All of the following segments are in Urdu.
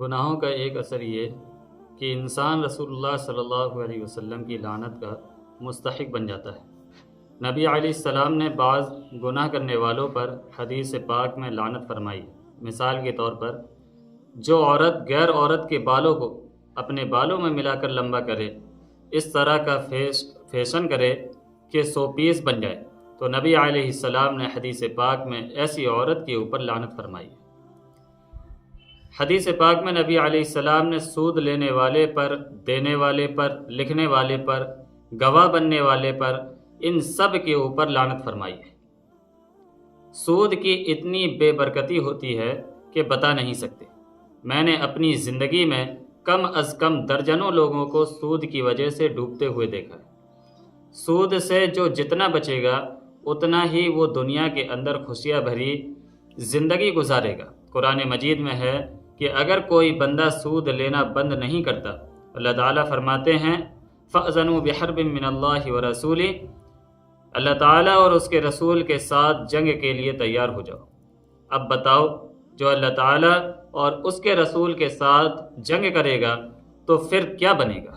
گناہوں کا ایک اثر یہ کہ انسان رسول اللہ صلی اللہ علیہ وسلم کی لعنت کا مستحق بن جاتا ہے۔ نبی علیہ السلام نے بعض گناہ کرنے والوں پر حدیث پاک میں لعنت فرمائی ہے۔ مثال کے طور پر جو عورت غیر عورت کے بالوں کو اپنے بالوں میں ملا کر لمبا کرے، اس طرح کا فیشن کرے کہ 100 پیس بن جائے، تو نبی علیہ السلام نے حدیث پاک میں ایسی عورت کے اوپر لعنت فرمائی ہے۔ حدیث پاک میں نبی علیہ السلام نے سود لینے والے پر، دینے والے پر، لکھنے والے پر، گواہ بننے والے پر، ان سب کے اوپر لعنت فرمائی ہے۔ سود کی اتنی بے برکتی ہوتی ہے کہ بتا نہیں سکتے۔ میں نے اپنی زندگی میں کم از کم درجنوں لوگوں کو سود کی وجہ سے ڈوبتے ہوئے دیکھا ہے۔ سود سے جو جتنا بچے گا اتنا ہی وہ دنیا کے اندر خوشیاں بھری زندگی گزارے گا۔ قرآن مجید میں ہے کہ اگر کوئی بندہ سود لینا بند نہیں کرتا، اللہ تعالیٰ فرماتے ہیں فَأْذَنُوا بِحَرْبٍ مِّنَ اللَّهِ وَرَسُولِهِ، اللہ تعالیٰ اور اس کے رسول کے ساتھ جنگ کے لیے تیار ہو جاؤ۔ اب بتاؤ، جو اللہ تعالیٰ اور اس کے رسول کے ساتھ جنگ کرے گا تو پھر کیا بنے گا؟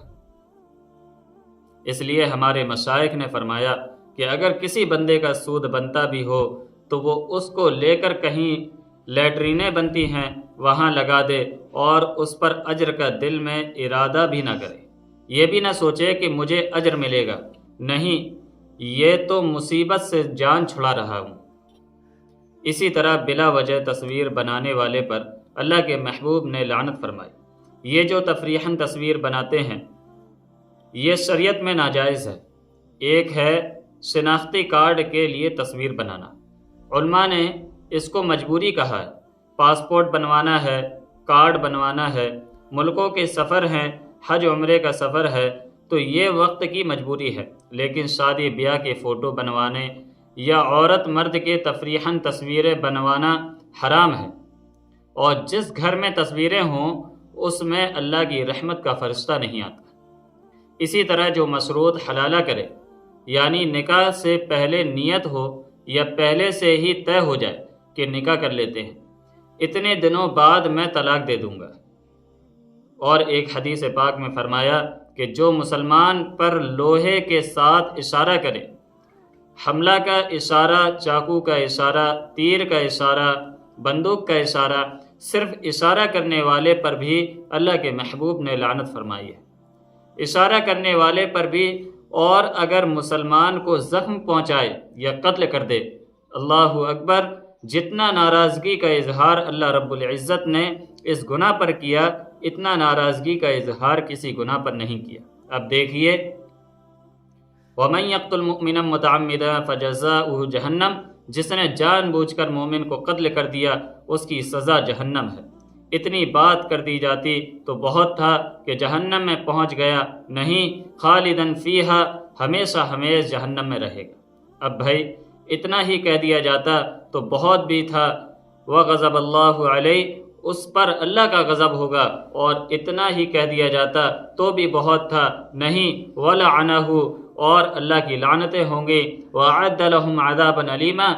اس لیے ہمارے مشائخ نے فرمایا کہ اگر کسی بندے کا سود بنتا بھی ہو تو وہ اس کو لے کر کہیں لیٹرینیں بنتی ہیں وہاں لگا دے، اور اس پر اجر کا دل میں ارادہ بھی نہ کرے، یہ بھی نہ سوچے کہ مجھے اجر ملے گا، نہیں، یہ تو مصیبت سے جان چھڑا رہا ہوں۔ اسی طرح بلا وجہ تصویر بنانے والے پر اللہ کے محبوب نے لعنت فرمائی۔ یہ جو تفریحاً تصویر بناتے ہیں یہ شریعت میں ناجائز ہے۔ ایک ہے شناختی کارڈ کے لیے تصویر بنانا، علماء نے اس کو مجبوری کہا ہے۔ پاسپورٹ بنوانا ہے، کارڈ بنوانا ہے، ملکوں کے سفر ہیں، حج عمرے کا سفر ہے، تو یہ وقت کی مجبوری ہے۔ لیکن شادی بیاہ کے فوٹو بنوانے یا عورت مرد کے تفریحاً تصویریں بنوانا حرام ہے، اور جس گھر میں تصویریں ہوں اس میں اللہ کی رحمت کا فرشتہ نہیں آتا۔ اسی طرح جو مشروط حلالہ کرے، یعنی نکاح سے پہلے نیت ہو یا پہلے سے ہی طے ہو جائے کہ نکاح کر لیتے ہیں، اتنے دنوں بعد میں طلاق دے دوں گا۔ اور ایک حدیث پاک میں فرمایا کہ جو مسلمان پر لوہے کے ساتھ اشارہ کرے، حملہ کا اشارہ، چاقو کا اشارہ، تیر کا اشارہ، بندوق کا اشارہ، صرف اشارہ کرنے والے پر بھی اللہ کے محبوب نے لعنت فرمائی ہے۔ اشارہ کرنے والے پر بھی، اور اگر مسلمان کو زخم پہنچائے یا قتل کر دے، اللہ اکبر، جتنا ناراضگی کا اظہار اللہ رب العزت نے اس گناہ پر کیا، اتنا ناراضگی کا اظہار کسی گناہ پر نہیں کیا۔ اب دیکھیے، وَمَن يَقْتُلْ مُؤْمِنًا مُتَعَمِّدًا فَجَزَاؤُهُ جَهَنَّمُ، جس نے جان بوجھ کر مومن کو قتل کر دیا اس کی سزا جہنم ہے۔ اتنی بات کر دی جاتی تو بہت تھا کہ جہنم میں پہنچ گیا، نہیں، خالداً فیہا، ہمیشہ ہمیش جہنم میں رہے گا۔ اب بھائی اتنا ہی کہہ دیا جاتا تو بہت بھی تھا، وَغَضَبَ اللَّهُ عَلَيْهِ، اس پر اللہ کا غضب ہوگا، اور اتنا ہی کہہ دیا جاتا تو بھی بہت تھا، نہیں، وَلَعَنَهُ، اور اللہ کی لعنتیں ہوں گی، وَأَعَدَّ لَهُمْ عَذَابًا أَلِيمًا،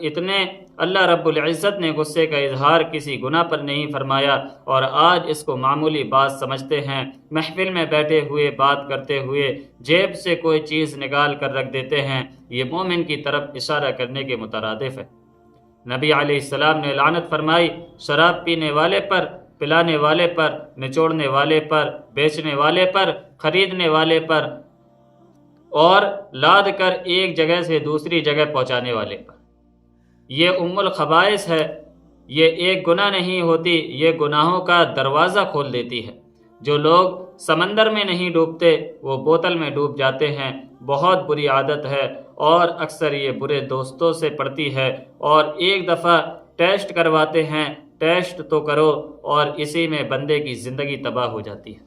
اتنے اللہ رب العزت نے غصے کا اظہار کسی گناہ پر نہیں فرمایا، اور آج اس کو معمولی بات سمجھتے ہیں۔ محفل میں بیٹھے ہوئے بات کرتے ہوئے جیب سے کوئی چیز نکال کر رکھ دیتے ہیں، یہ مومن کی طرف اشارہ کرنے کے مترادف ہے۔ نبی علیہ السلام نے لعنت فرمائی شراب پینے والے پر، پلانے والے پر، نچوڑنے والے پر، بیچنے والے پر، خریدنے والے پر، اور لاد کر ایک جگہ سے دوسری جگہ پہنچانے والے پر۔ یہ ام الخبائث ہے، یہ ایک گناہ نہیں ہوتی، یہ گناہوں کا دروازہ کھول دیتی ہے۔ جو لوگ سمندر میں نہیں ڈوبتے وہ بوتل میں ڈوب جاتے ہیں، بہت بری عادت ہے، اور اکثر یہ برے دوستوں سے پڑتی ہے، اور ایک دفعہ ٹیسٹ کرواتے ہیں، ٹیسٹ تو کرو، اور اسی میں بندے کی زندگی تباہ ہو جاتی ہے۔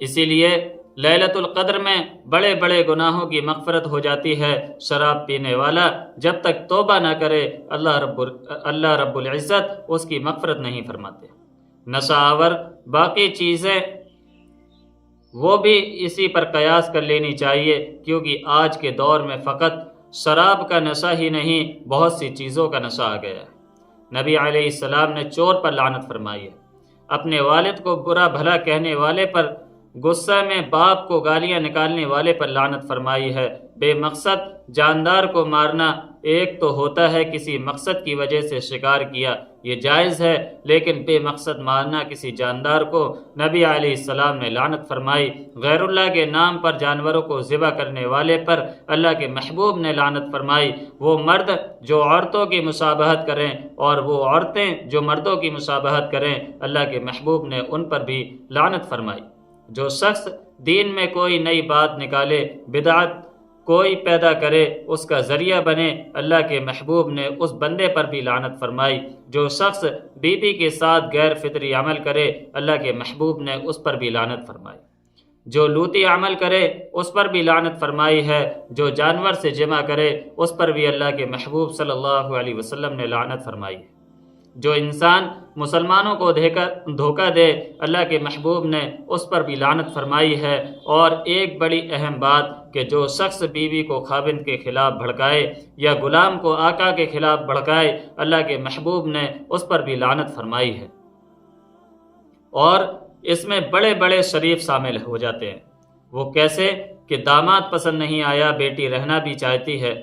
اسی لیے لیلۃ القدر میں بڑے بڑے گناہوں کی مغفرت ہو جاتی ہے۔ شراب پینے والا جب تک توبہ نہ کرے اللہ رب العزت اس کی مغفرت نہیں فرماتے۔ نشہ آور باقی چیزیں وہ بھی اسی پر قیاس کر لینی چاہیے، کیونکہ آج کے دور میں فقط شراب کا نشہ ہی نہیں، بہت سی چیزوں کا نشہ آ گیا ہے۔ نبی علیہ السلام نے چور پر لعنت فرمائی ہے، اپنے والد کو برا بھلا کہنے والے پر، غصہ میں باپ کو گالیاں نکالنے والے پر لعنت فرمائی ہے۔ بے مقصد جاندار کو مارنا ایک تو ہوتا ہے کسی مقصد کی وجہ سے شکار کیا، یہ جائز ہے، لیکن بے مقصد مارنا کسی جاندار کو نبی علیہ السلام نے لعنت فرمائی۔ غیر اللہ کے نام پر جانوروں کو ذبح کرنے والے پر اللہ کے محبوب نے لعنت فرمائی۔ وہ مرد جو عورتوں کی مشابہت کریں اور وہ عورتیں جو مردوں کی مشابہت کریں، اللہ کے محبوب نے ان پر بھی لعنت فرمائی۔ جو شخص دین میں کوئی نئی بات نکالے، بدعت کوئی پیدا کرے، اس کا ذریعہ بنے، اللہ کے محبوب نے اس بندے پر بھی لعنت فرمائی۔ جو شخص بیوی کے ساتھ غیر فطری عمل کرے، اللہ کے محبوب نے اس پر بھی لعنت فرمائی۔ جو لوطی عمل کرے اس پر بھی لعنت فرمائی ہے۔ جو جانور سے جمع کرے اس پر بھی اللہ کے محبوب صلی اللہ علیہ وسلم نے لعنت فرمائی ہے۔ جو انسان مسلمانوں کو دھوکہ دے، اللہ کے محبوب نے اس پر بھی لعنت فرمائی ہے۔ اور ایک بڑی اہم بات کہ جو شخص بیوی کو خاوند کے خلاف بھڑکائے یا غلام کو آقا کے خلاف بھڑکائے، اللہ کے محبوب نے اس پر بھی لعنت فرمائی ہے۔ اور اس میں بڑے بڑے شریف شامل ہو جاتے ہیں۔ وہ کیسے کہ داماد پسند نہیں آیا، بیٹی رہنا بھی چاہتی ہے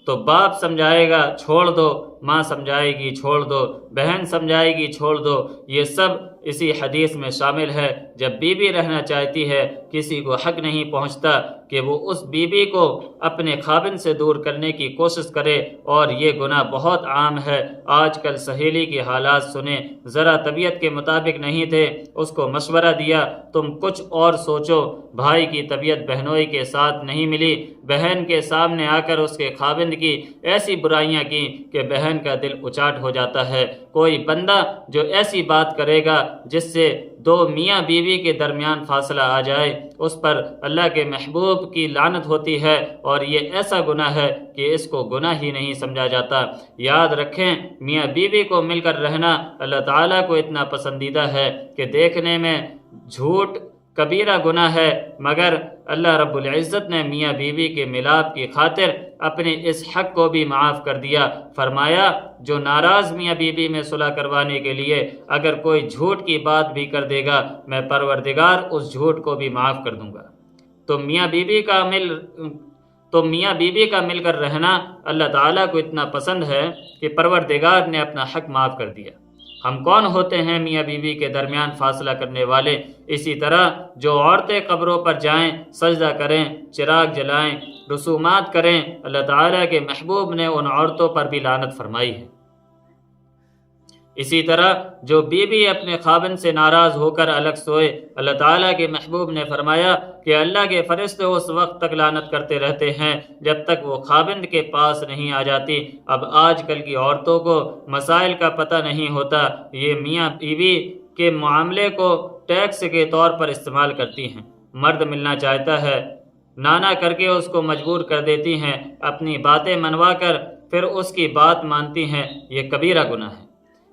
تو باپ سمجھائے گا چھوڑ دو، ماں سمجھائے گی چھوڑ دو، بہن سمجھائے گی چھوڑ دو، یہ سب اسی حدیث میں شامل ہے۔ جب بیوی رہنا چاہتی ہے، کسی کو حق نہیں پہنچتا کہ وہ اس بیوی کو اپنے خاوند سے دور کرنے کی کوشش کرے، اور یہ گناہ بہت عام ہے۔ آج کل سہیلی کے حالات سنیں، ذرا طبیعت کے مطابق نہیں تھے، اس کو مشورہ دیا تم کچھ اور سوچو، بھائی کی طبیعت بہنوئی کے ساتھ نہیں ملی، بہن کے سامنے آ کر اس کے خاوند کی ایسی برائیاں کی کہ بہن کا دل اچاٹ ہو جاتا ہے۔ کوئی بندہ جو ایسی بات کرے گا جس سے دو میاں بیوی کے درمیان فاصلہ آ جائے، اس پر اللہ کے محبوب کی لعنت ہوتی ہے، اور یہ ایسا گناہ ہے کہ اس کو گناہ ہی نہیں سمجھا جاتا۔ یاد رکھیں، میاں بیوی کو مل کر رہنا اللہ تعالیٰ کو اتنا پسندیدہ ہے کہ دیکھنے میں جھوٹ کبیرہ گناہ ہے، مگر اللہ رب العزت نے میاں بیوی کے ملاپ کی خاطر اپنے اس حق کو بھی معاف کر دیا۔ فرمایا جو ناراض میاں بیوی میں صلح کروانے کے لیے اگر کوئی جھوٹ کی بات بھی کر دے گا، میں پروردگار اس جھوٹ کو بھی معاف کر دوں گا۔ تو میاں بیوی کا مل کر رہنا اللہ تعالیٰ کو اتنا پسند ہے کہ پروردگار نے اپنا حق معاف کر دیا۔ ہم کون ہوتے ہیں میاں بیوی کے درمیان فاصلہ کرنے والے؟ اسی طرح جو عورتیں قبروں پر جائیں، سجدہ کریں، چراغ جلائیں، رسومات کریں، اللہ تعالیٰ کے محبوب نے ان عورتوں پر بھی لعنت فرمائی ہے۔ اسی طرح جو بیوی اپنے خاوند سے ناراض ہو کر الگ سوئے، اللہ تعالیٰ کے محبوب نے فرمایا کہ اللہ کے فرشتے اس وقت تک لعنت کرتے رہتے ہیں جب تک وہ خاوند کے پاس نہیں آ جاتی۔ اب آج کل کی عورتوں کو مسائل کا پتہ نہیں ہوتا، یہ میاں بیوی کے معاملے کو ٹیکس کے طور پر استعمال کرتی ہیں۔ مرد ملنا چاہتا ہے، نانا کر کے اس کو مجبور کر دیتی ہیں، اپنی باتیں منوا کر پھر اس کی بات مانتی ہیں، یہ کبیرہ گناہ ہے۔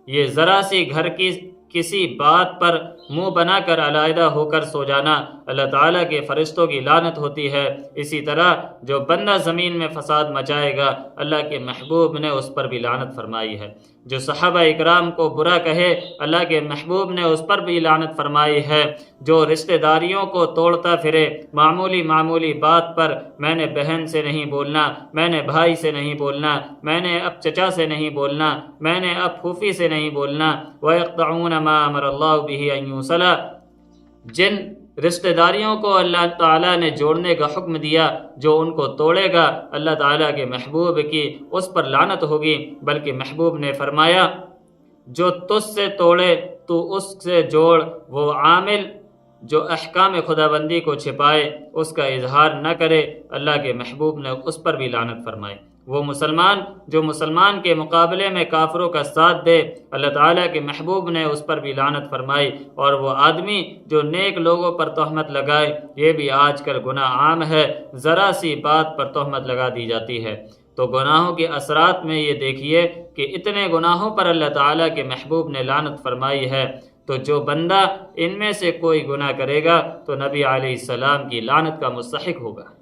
یہ ذرا سی گھر کی کسی بات پر منہ بنا کر علیحدہ ہو کر سو جانا اللہ تعالیٰ کے فرشتوں کی لعنت ہوتی ہے۔ اسی طرح جو بندہ زمین میں فساد مچائے گا، اللہ کے محبوب نے اس پر بھی لعنت فرمائی ہے۔ جو صحابہ اکرام کو برا کہے، اللہ کے محبوب نے اس پر بھی لعنت فرمائی ہے۔ جو رشتہ داریوں کو توڑتا پھرے، معمولی بات پر میں نے بہن سے نہیں بولنا، میں نے بھائی سے نہیں بولنا، میں نے اب چچا سے نہیں بولنا، میں نے اب پھوپھی سے نہیں بولنا، وَيَقْطَعُونَ مَا أَمَرَ اللَّهُ بِهِ أَن يُوصَلَ، جن رشتہ داریوں کو اللہ تعالیٰ نے جوڑنے کا حکم دیا، جو ان کو توڑے گا اللہ تعالیٰ کے محبوب کی اس پر لعنت ہوگی۔ بلکہ محبوب نے فرمایا جو تجھ سے توڑے تو اس سے جوڑ، وہ عامل جو احکام خداوندی کو چھپائے، اس کا اظہار نہ کرے، اللہ کے محبوب نے اس پر بھی لعنت فرمائی۔ وہ مسلمان جو مسلمان کے مقابلے میں کافروں کا ساتھ دے، اللہ تعالیٰ کے محبوب نے اس پر بھی لعنت فرمائی۔ اور وہ آدمی جو نیک لوگوں پر تہمت لگائے، یہ بھی آج کل گناہ عام ہے، ذرا سی بات پر تہمت لگا دی جاتی ہے۔ تو گناہوں کے اثرات میں یہ دیکھیے کہ اتنے گناہوں پر اللہ تعالیٰ کے محبوب نے لعنت فرمائی ہے۔ تو جو بندہ ان میں سے کوئی گناہ کرے گا تو نبی علیہ السلام کی لعنت کا مستحق ہوگا۔